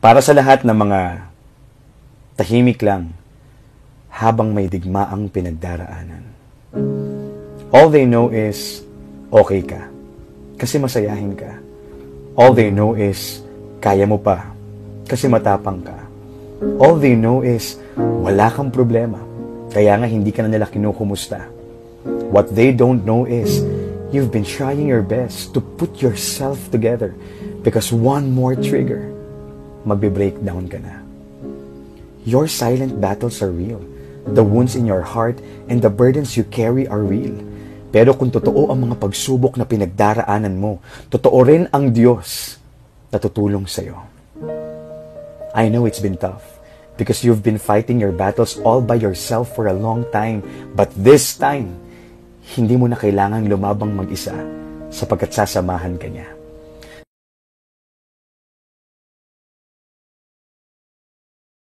Para sa lahat ng mga tahimik lang habang may digmaang pinagdaraanan. All they know is okay ka. Kasi masayahin ka. All they know is kaya mo pa. Kasi matapang ka. All they know is wala kang problema. Kaya nga hindi ka na nila kinukumusta. What they don't know is you've been trying your best to put yourself together because one more trigger, magbe-breakdown ka na. Your silent battles are real. The wounds in your heart and the burdens you carry are real. Pero kung totoo ang mga pagsubok na pinagdaraanan mo, totoo rin ang Diyos na tutulong sa'yo. I know it's been tough because you've been fighting your battles all by yourself for a long time. But this time, hindi mo na kailangang lumabang mag-isa sapagkat sasamahan ka niya.